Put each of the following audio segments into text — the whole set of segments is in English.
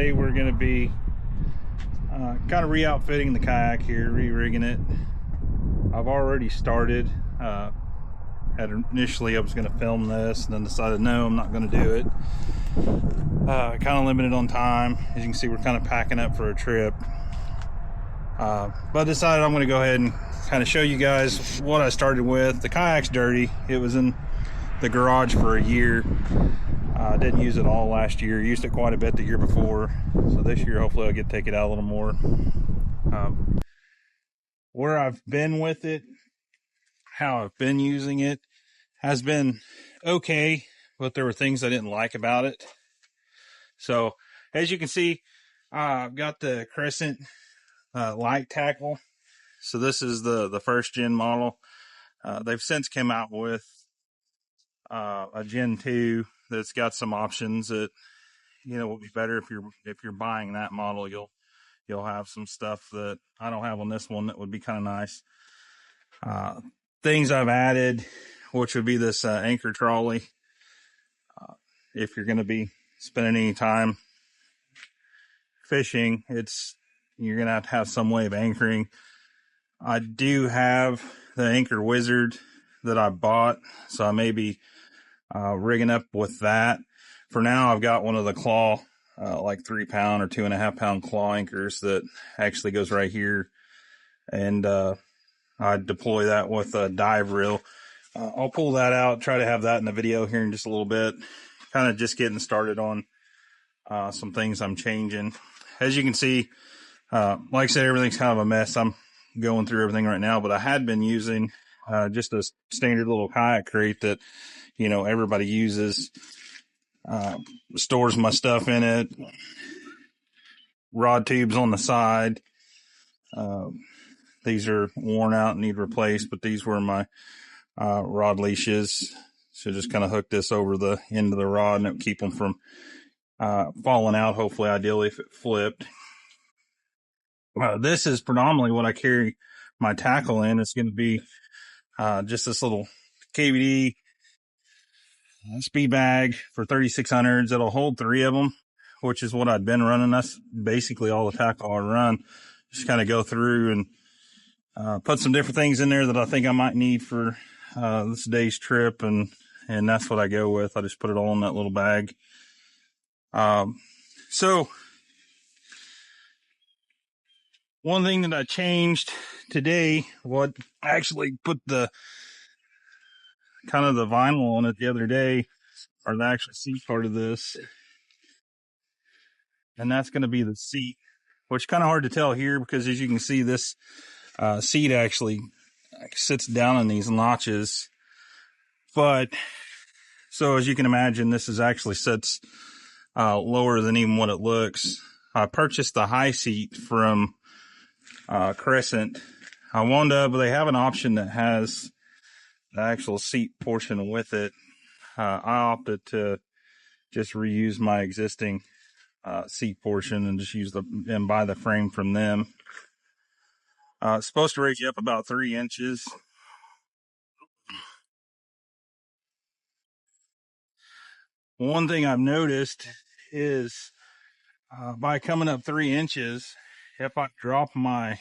Today we're going to be kind of re-outfitting the kayak here, re-rigging it. I've already started. Initially I was going to film this and then decided no, I'm not going to do it. Kind of limited on time. As you can see, we're kind of packing up for a trip. But I decided I'm going to go ahead and kind of show you guys what I started with. The kayak's dirty. It was in the garage for a year. I didn't use it all last year. Used it quite a bit the year before. So this year, hopefully I'll get to take it out a little more. Where I've been with it, how I've been using it, has been okay, but there were things I didn't like about it. So as you can see, I've got the Crescent light tackle. So this is the first gen model. They've since come out with a Gen 2 that's got some options that, you know, will be better if you're buying that model. You'll have some stuff that I don't have on this one that would be kind of nice. Things I've added, which would be this anchor trolley. If you're going to be spending any time fishing, you're going to have some way of anchoring. I do have the anchor wizard that I bought, so I may be rigging up with that. For now, I've got one of the claw, like 3 pound or 2.5 pound claw anchors that actually goes right here. And I deploy that with a dive reel. I'll pull that out, try to have that in the video here in just a little bit. Kind of just getting started on some things I'm changing. As you can see, like I said, everything's kind of a mess. I'm going through everything right now, but I had been using just a standard little kayak crate that, you know, everybody uses. Stores my stuff in it. Rod tubes on the side. These are worn out and need replaced, but these were my rod leashes. So just kind of hook this over the end of the rod and it would keep them from falling out, hopefully, ideally, if it flipped. This is predominantly what I carry my tackle in. It's going to be just this little KVD speed bag for 3600s. It'll hold 3 of them, which is what I'd been running. That's basically all the tackle I run. Just kind of go through and put some different things in there that I think I might need for this day's trip, and that's what I go with. I just put it all in that little bag. So one thing that I changed today, what I actually put the kind of the vinyl on it the other day, or the actual seat part of this, and that's going to be the seat, which is kind of hard to tell here because as you can see, this seat actually sits down in these notches. But so as you can imagine, this is actually sits lower than even what it looks. I purchased the high seat from Crescent. I wound up, they have an option that has the actual seat portion with it. I opted to just reuse my existing seat portion and just and buy the frame from them. It's supposed to raise you up about 3 inches. One thing I've noticed is by coming up 3 inches, if I drop my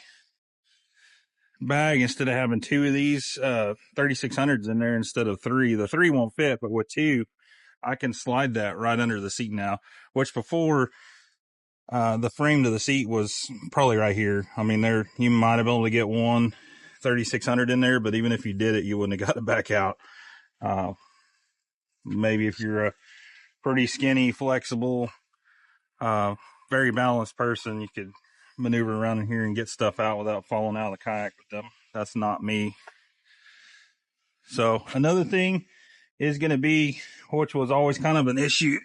bag, instead of having 2 of these 3600s in there instead of 3, the 3 won't fit, but with 2, I can slide that right under the seat now, which before the frame to the seat was probably right here. I mean, you might have been able to get one 3600 in there, but even if you did it, you wouldn't have got it back out. Maybe if you're a pretty skinny, flexible, very balanced person, you could maneuver around in here and get stuff out without falling out of the kayak. But that's not me. So another thing is going to be, which was always kind of an issue,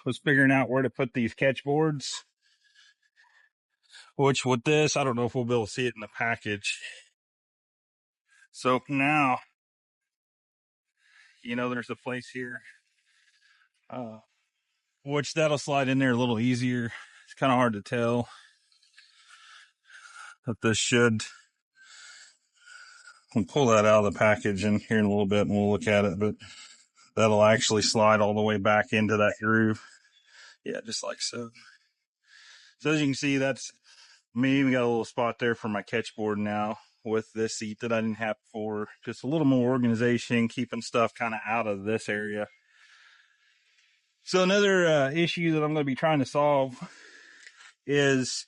was figuring out where to put these catch boards. Which with this, I don't know if we'll be able to see it in the package. So now, you know, there's a place here, which that'll slide in there a little easier. It's kind of hard to tell that this should. We'll pull that out of the package in here in a little bit and we'll look at it, but that'll actually slide all the way back into that groove. Yeah, just like so. So as you can see, that's me. We got a little spot there for my catch board now with this seat that I didn't have before. Just a little more organization, keeping stuff kind of out of this area. So another issue that I'm going to be trying to solve is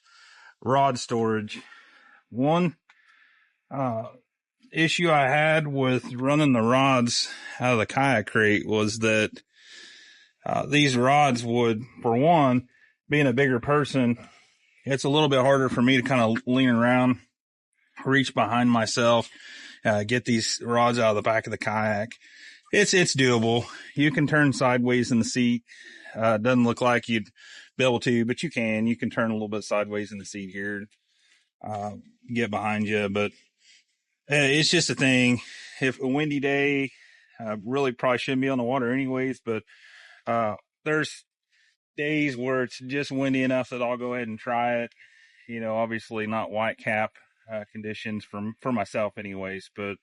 rod storage. One issue I had with running the rods out of the kayak crate was that these rods would, for one, being a bigger person, it's a little bit harder for me to kind of lean around, reach behind myself, get these rods out of the back of the kayak. It's doable. You can turn sideways in the seat. It doesn't look like you'd be able to, but you can. You can turn a little bit sideways in the seat here, get behind you. But it's just a thing. If a windy day, really probably shouldn't be on the water anyways, but there's days where it's just windy enough that I'll go ahead and try it. You know, obviously not white cap conditions for myself anyways, but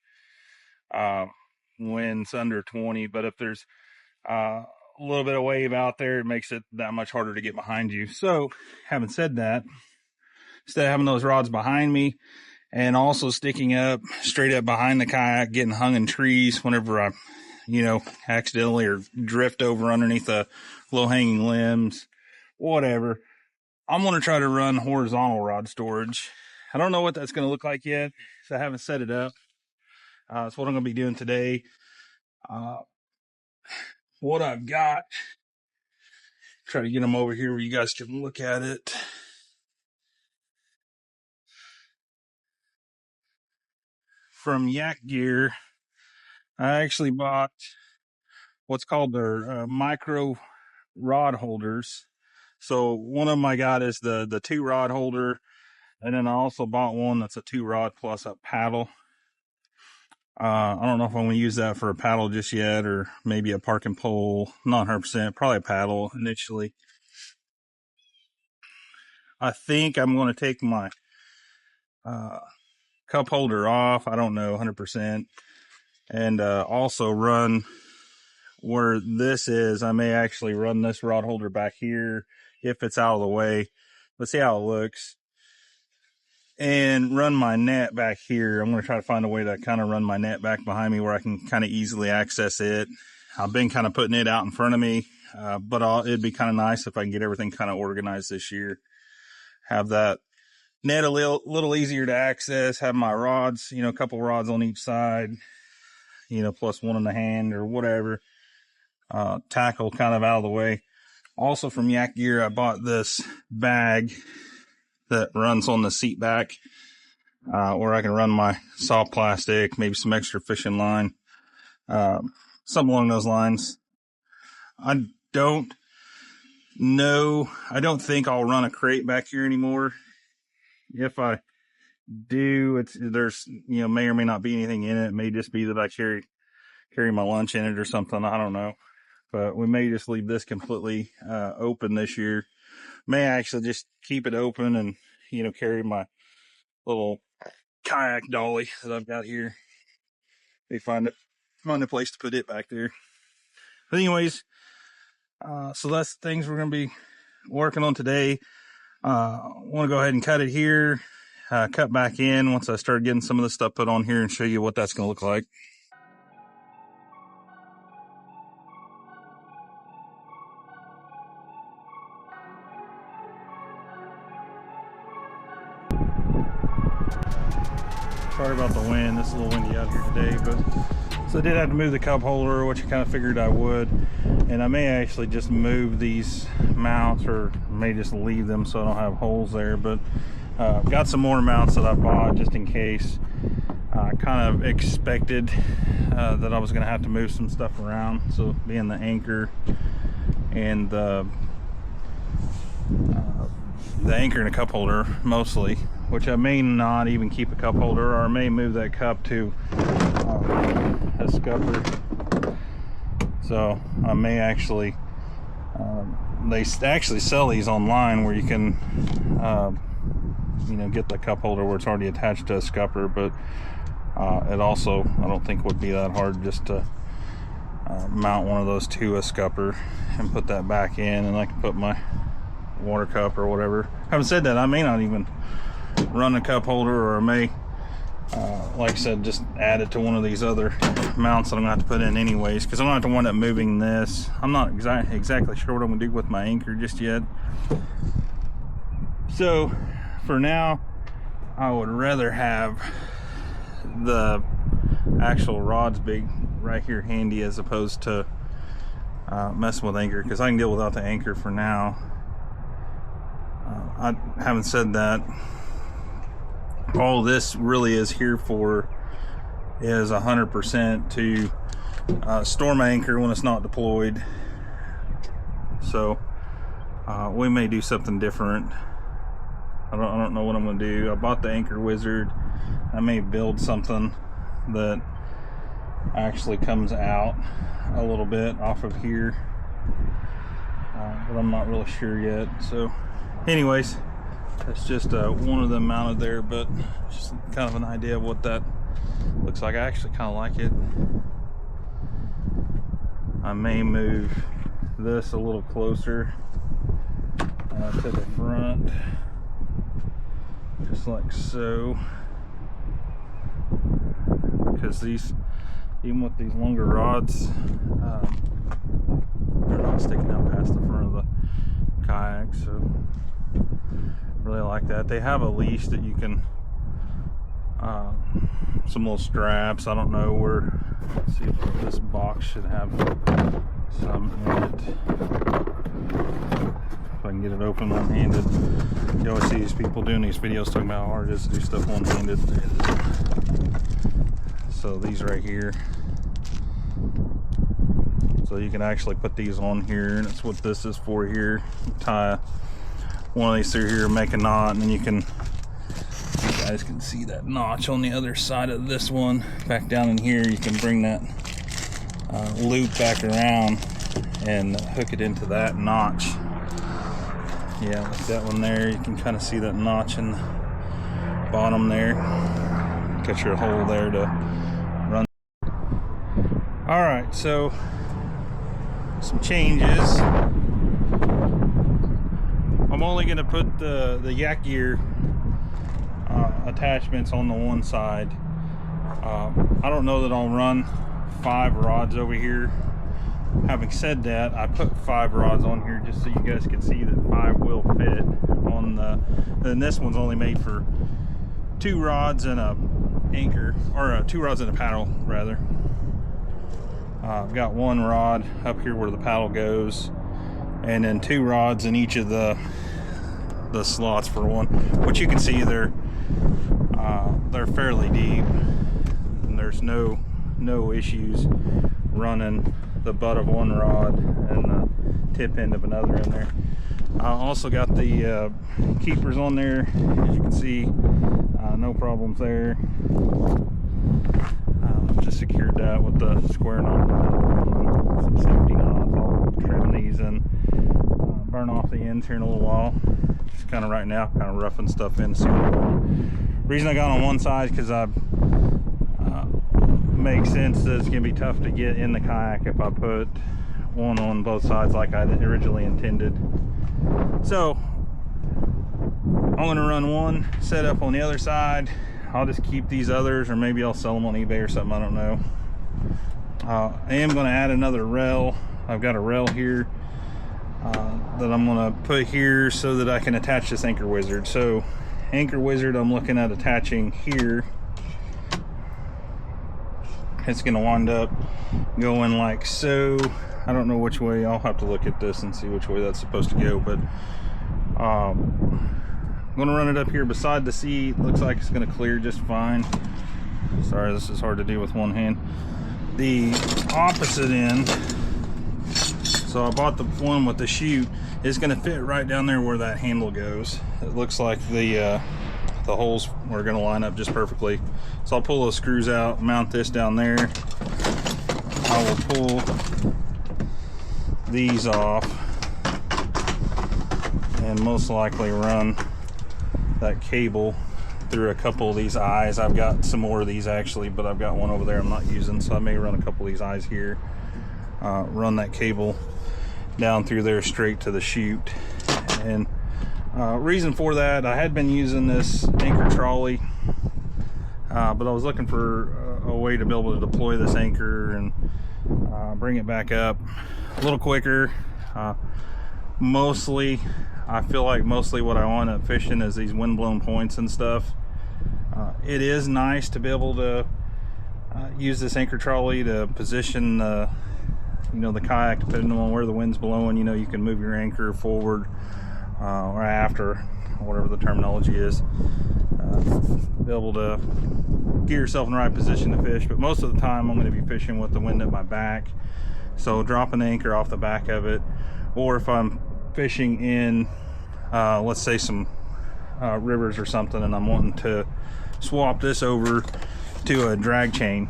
winds under 20. But if there's a little bit of wave out there, it makes it that much harder to get behind you. So having said that, instead of having those rods behind me and also sticking up straight up behind the kayak, getting hung in trees whenever I, you know, accidentally or drift over underneath the low hanging limbs, whatever, I'm going to try to run horizontal rod storage. I don't know what that's going to look like yet, so I haven't set it up. That's what I'm going to be doing today. What I've got, try to get them over here where you guys can look at it. From Yak Gear, I actually bought what's called their micro rod holders. So one of them I got is the 2 rod holder, and then I also bought one that's a 2 rod plus a paddle. I don't know if I'm going to use that for a paddle just yet, or maybe a parking pole. Not 100%, probably a paddle initially. I think I'm going to take my cup holder off. I don't know 100%. And also run where this is. I may actually run this rod holder back here if it's out of the way. Let's see how it looks. And run my net back here. I'm going to try to find a way to kind of run my net back behind me where I can kind of easily access it. I've been kind of putting it out in front of me, but it'd be kind of nice if I can get everything kind of organized this year. Have that net a little easier to access. Have my rods, you know, a couple rods on each side, you know, plus one in the hand or whatever. Tackle kind of out of the way. Also from Yak Gear, I bought this bag that runs on the seat back, where I can run my soft plastic, maybe some extra fishing line, something along those lines. I don't think I'll run a crate back here anymore. If I do, there's, you know, may or may not be anything in it. It may just be that I carry my lunch in it or something. I don't know. But we may just leave this completely open this year. May actually just keep it open and, you know, carry my little kayak dolly that I've got here. They find a place to put it back there. But anyways, so that's things we're going to be working on today. Want to go ahead and cut it here, cut back in once I start getting some of this stuff put on here and show you what that's going to look like. Sorry about the wind. It's a little windy out here today, but so I did have to move the cup holder, which I kind of figured I would, and I may actually just move these mounts, or may just leave them so I don't have holes there. But got some more mounts that I bought just in case. I kind of expected that I was going to have to move some stuff around, so being the anchor and the anchor and a cup holder mostly, which I may not even keep a cup holder, or I may move that cup to a scupper. So I may actually, they actually sell these online where you can, you know, get the cup holder where it's already attached to a scupper, but it also, I don't think would be that hard just to mount one of those to a scupper and put that back in, and I can put my water cup or whatever. Having said that, I may not even run a cup holder, or I may, like I said, just add it to one of these other mounts that I'm gonna have to put in anyways, because I'm gonna have to wind up moving this. I'm not exactly sure what I'm gonna do with my anchor just yet. So for now, I would rather have the actual rods big right here handy, as opposed to messing with anchor, because I can deal without the anchor for now. I haven't said that. All this really is here for is 100% to store my anchor when it's not deployed. So we may do something different. I don't know what I'm gonna do. I bought the anchor wizard. I may build something that actually comes out a little bit off of here, but I'm not really sure yet. So anyways, that's just one of them mounted there, but just kind of an idea of what that looks like. I actually kind of like it. I may move this a little closer to the front, just like so, because these, even with these longer rods, they're not sticking out past the front of the kayak. So really like that. They have a leash that you can, some little straps. I don't know where, let's see if this box should have some in it. If I can get it open one-handed. You always see these people doing these videos talking about how hard it is to do stuff one-handed. So these right here, so you can actually put these on here, and that's what this is for here. Tie one of these through here, make a knot, and then you can, you guys can see that notch on the other side of this one. Back down in here, you can bring that loop back around and hook it into that notch. Yeah, like that one there, you can kind of see that notch in the bottom there. Got your hole there to run. All right, so some changes. I'm only going to put the Yak Gear attachments on the one side. I don't know that I'll run 5 rods over here. Having said that, I put 5 rods on here just so you guys can see that 5 will fit on the, and this one's only made for 2 rods and a anchor, or 2 rods and a paddle rather. I've got 1 rod up here where the paddle goes, and then 2 rods in each of the slots for one, which you can see they're fairly deep, and there's no issues running the butt of 1 rod and the tip end of another in there. I also got the keepers on there, as you can see, no problems there. Just secured that with the square knot, some safety knots. I'll trim these and burn off the ends here in a little while. Just kind of right now, kind of roughing stuff in to see what I want. Reason I got on one side because I makes sense that it's gonna be tough to get in the kayak if I put one on both sides like I originally intended. So I'm gonna run one set up on the other side. I'll just keep these others, or maybe I'll sell them on eBay or something, I don't know. I am gonna add another rail. I've got a rail here that I'm gonna put here so that I can attach this anchor wizard. So anchor wizard, I'm looking at attaching here. It's gonna wind up going like so. I don't know which way. I'll have to look at this and see which way that's supposed to go, but I'm gonna run it up here beside the seat. Looks like it's gonna clear just fine. Sorry, this is hard to do with one hand. The opposite end, so I bought the one with the chute, is gonna fit right down there where that handle goes. It looks like the holes are gonna line up just perfectly. So I'll pull those screws out, mount this down there. I will pull these off and most likely run that cable through a couple of these eyes. I've got some more of these actually, but I've got one over there I'm not using, so I may run a couple of these eyes here, run that cable down through there straight to the chute, And reason for that, I had been using this anchor trolley, but I was looking for a way to be able to deploy this anchor and bring it back up a little quicker. Mostly, I feel like mostly what I want up fishing is these windblown points and stuff. It is nice to be able to use this anchor trolley to position the kayak depending on where the wind's blowing. You can move your anchor forward or after, whatever the terminology is, be able to get yourself in the right position to fish. But most of the time I'm going to be fishing with the wind at my back, so dropping the anchor off the back of it, or if I'm fishing in let's say some rivers or something, and I'm wanting to swap this over to a drag chain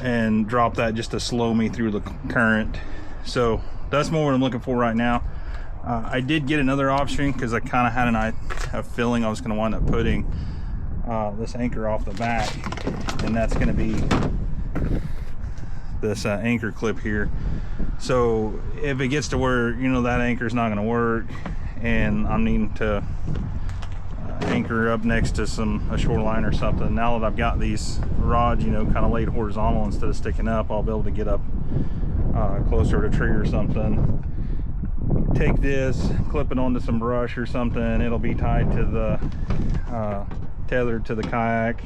and drop that just to slow me through the current. So that's more what I'm looking for right now. I did get another option because I kind of had a feeling I was going to wind up putting this anchor off the back, and that's going to be this anchor clip here. So if it gets to where that anchor is not going to work and I'm needing to anchor up next to a shoreline or something, now that I've got these rods kind of laid horizontal instead of sticking up, I'll be able to get up closer to a tree or something, take this, clip it onto some brush or something. It'll be tied to the tethered to the kayak,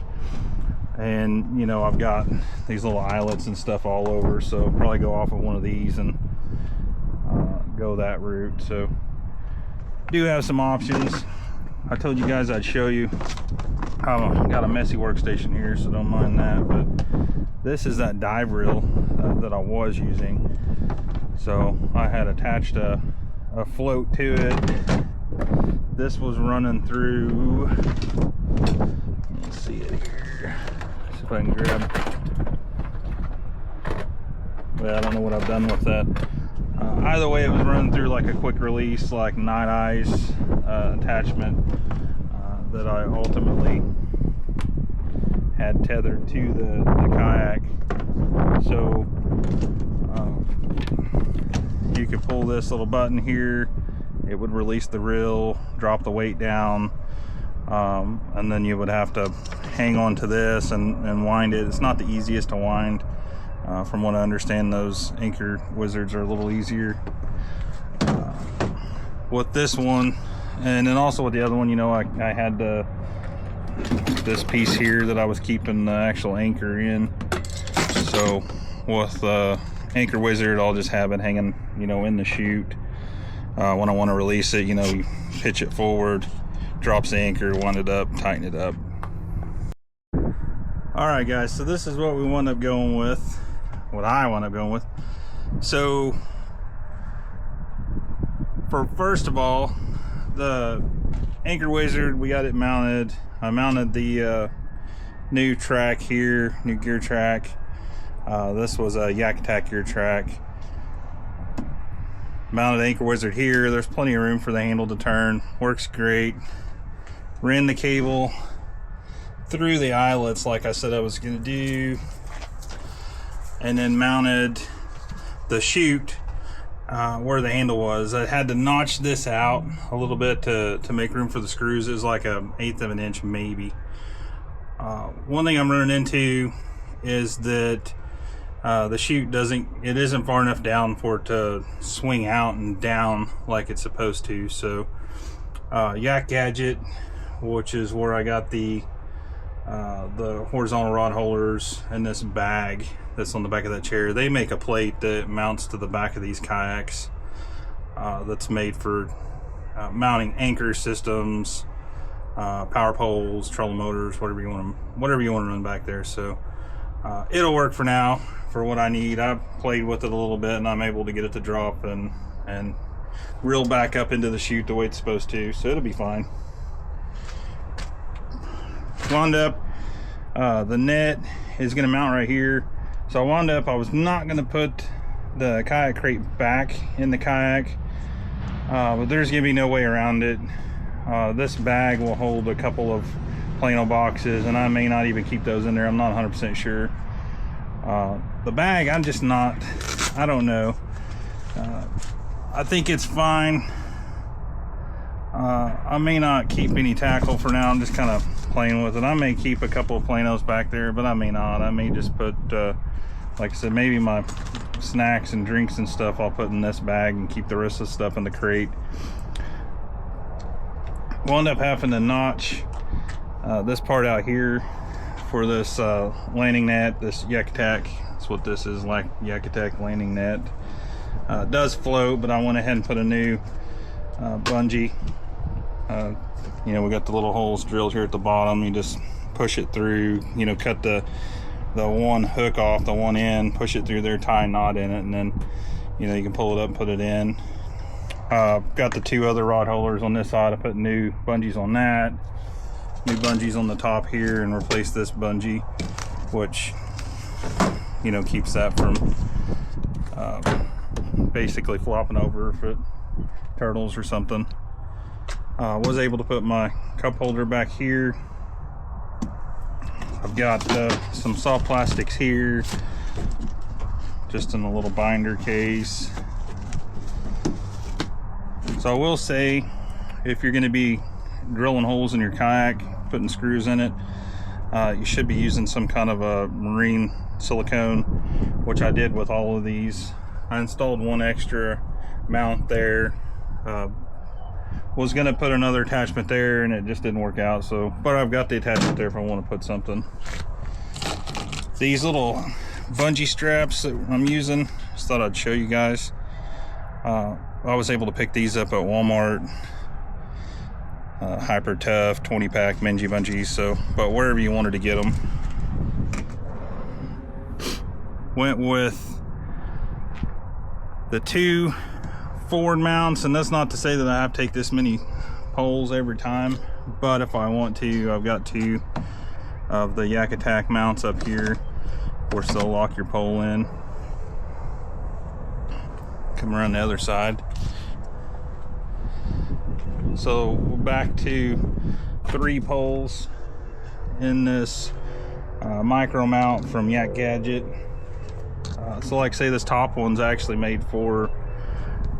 and I've got these little eyelets and stuff all over, so I'll probably go off of one of these and go that route. So do have some options. I told you guys I'd show you. I've got a messy workstation here, so don't mind that, but this is that dive reel that I was using. So I had attached a float to it. This was running through, let's see it here, see if I can grab. Well, I don't know what I've done with that. Either way, it was running through like a quick release, like night eyes attachment that I ultimately had tethered to the kayak. So you could pull this little button here, it would release the reel, drop the weight down, and then you would have to hang on to this and wind it. It's not the easiest to wind. From what I understand, those anchor wizards are a little easier. With this one, and then also with the other one, I had this piece here that I was keeping the actual anchor in. So with the anchor wizard, I'll just have it hanging, in the chute. When I want to release it, you pitch it forward, drops the anchor, wind it up, tighten it up. All right, guys, so this is what we wound up going with. What I wound up going with. So first of all, the anchor wizard, we got it mounted. I mounted the new track here, new gear track. This was a YakGadget gear track. Mounted anchor wizard here. There's plenty of room for the handle to turn. Works great. Ran the cable through the eyelets like I said I was going to do, and then mounted the chute where the handle was. I had to notch this out a little bit to make room for the screws. It was like 1/8 of an inch maybe. One thing I'm running into is that the chute isn't far enough down for it to swing out and down like it's supposed to. So YakGadget, which is where I got the horizontal rod holders and this bag that's on the back of that chair, they make a plate that mounts to the back of these kayaks that's made for mounting anchor systems, power poles, trolling motors, whatever you want to run back there. So it'll work for now for what I need. I've played with it a little bit and I'm able to get it to drop and reel back up into the chute the way it's supposed to, so it'll be fine. Wound up, the net is going to mount right here. So I wound up, I was not going to put the kayak crate back in the kayak, but there's going to be no way around it. This bag will hold a couple of Plano boxes, and I may not even keep those in there. I'm not 100% sure. The bag, I don't know. I think it's fine I may not keep any tackle for now. I'm just kind of playing with it. I may keep a couple of planos back there, but I may not. I may just put, like I said, maybe my snacks and drinks and stuff I'll put in this bag and keep the rest of the stuff in the crate. We'll end up having to notch this part out here for this landing net, this YakGadget. That's what this is, like YakGadget landing net. It does float, but I went ahead and put a new bungee. You know, we got the little holes drilled here at the bottom. You just push it through, you know, cut the one hook off, the one end, push it through there, tie a knot in it, and then, you know, you can pull it up and put it in. Got the 2 other rod holders on this side. I put new bungees on that, new bungees on the top here, and replace this bungee, which, you know, keeps that from basically flopping over if it turtles or something. Was able to put my cup holder back here. I've got some soft plastics here, just in a little binder case. So I will say, if you're going to be drilling holes in your kayak, putting screws in it, you should be using some kind of a marine silicone, which I did with all of these. I installed one extra mount there. Was going to put another attachment there, and it just didn't work out. So, but I've got the attachment there if I want to put something. These little bungee straps that I'm using, just thought I'd show you guys. I was able to pick these up at Walmart. Hyper Tough 20-pack Minji bungees. So, but wherever you wanted to get them, went with the 2 forward mounts. And that's not to say that I have to take this many poles every time, but if I want to, I've got 2 of the YakGadget mounts up here. Of course, they'll lock your pole in. Come around the other side. So we're back to 3 poles in this micro mount from YakGadget. So like I say, this top one's actually made for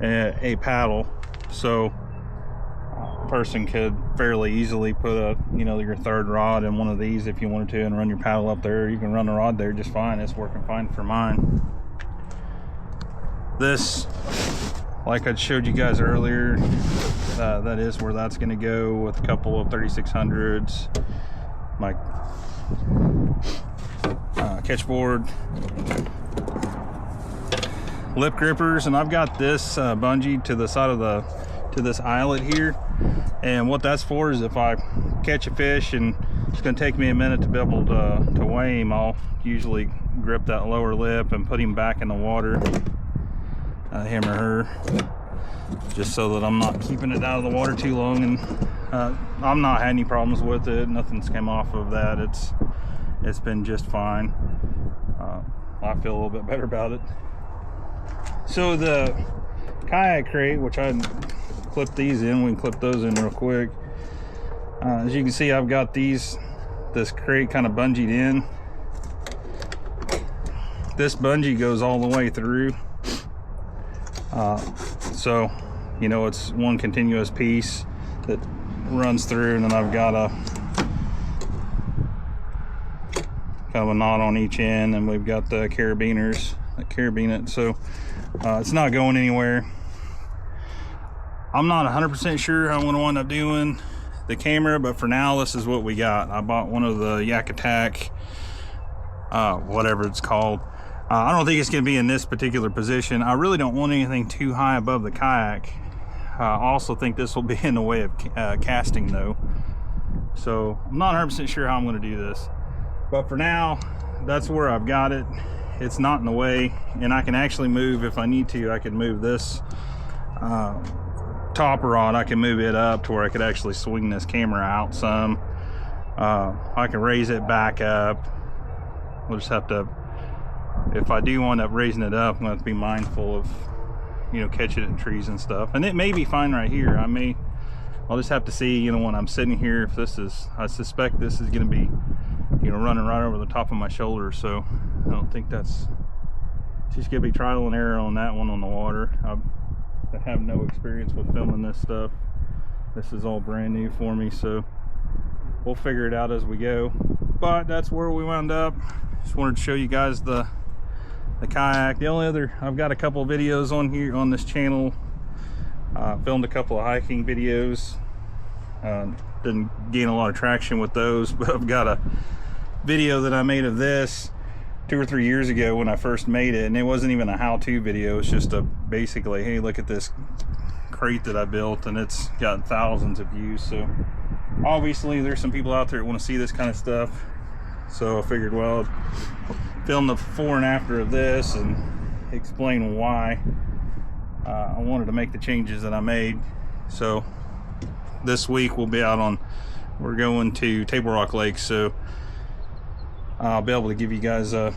a paddle, so a person could fairly easily put a, you know, your 3rd rod in one of these if you wanted to, and run your paddle up there. You can run the rod there just fine. It's working fine for mine. This, like I showed you guys earlier, that is where that's going to go, with a couple of 3600s, my catch board, lip grippers, and I've got this bungee to the side of this eyelet here. And what that's for is if I catch a fish and it's going to take me a minute to be able to weigh him, I'll usually grip that lower lip and put him back in the water, him or her, just so that I'm not keeping it out of the water too long. And I've not had any problems with it. Nothing's come off of that. It's been just fine. I feel a little bit better about it. So the kayak crate, which I clipped these in, we can clip those in real quick. As you can see, I've got this crate kind of bungeed in. This bungee goes all the way through. So, you know, it's one continuous piece that runs through, and then I've got a kind of a knot on each end, and we've got the carabiners that carabine it. So it's not going anywhere. I'm not 100% sure how I'm going to wind up doing the camera, but for now, this is what we got. I bought one of the YakGadget, whatever it's called. I don't think it's going to be in this particular position. I really don't want anything too high above the kayak. I also think this will be in the way of casting though. So I'm not 100% sure how I'm going to do this. But for now, that's where I've got it. It's not in the way, and I can actually move if I need to. I can move this top rod. I can move it up to where I could actually swing this camera out some. I can raise it back up. We'll just have to, if I do wind up raising it up, I'm going to have to be mindful of, you know, catching it in trees and stuff. And it may be fine right here. I'll just have to see, you know, when I'm sitting here, if this is, I suspect this is going to be, you know, running right over the top of my shoulder. So I don't think that's, just gonna be trial and error on that one on the water. I have no experience with filming this stuff. This is all brand new for me, so we'll figure it out as we go. But that's where we wound up. Just wanted to show you guys the kayak. The only other, I've got a couple of videos on here on this channel. Filmed a couple of hiking videos. Didn't gain a lot of traction with those, but I've got a video that I made of this 2 or 3 years ago when I first made it, and it wasn't even a how-to video. It's just a basically, hey, look at this crate that I built, and it's got thousands of views. So obviously there's some people out there that want to see this kind of stuff, so I figured, well, I'd film the before and after of this and explain why I wanted to make the changes that I made. So this week we'll be out on, we're going to Table Rock Lake, so I'll be able to give you guys a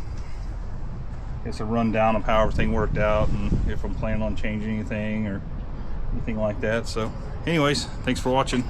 rundown of how everything worked out and if I'm planning on changing anything or anything like that. So anyways, thanks for watching.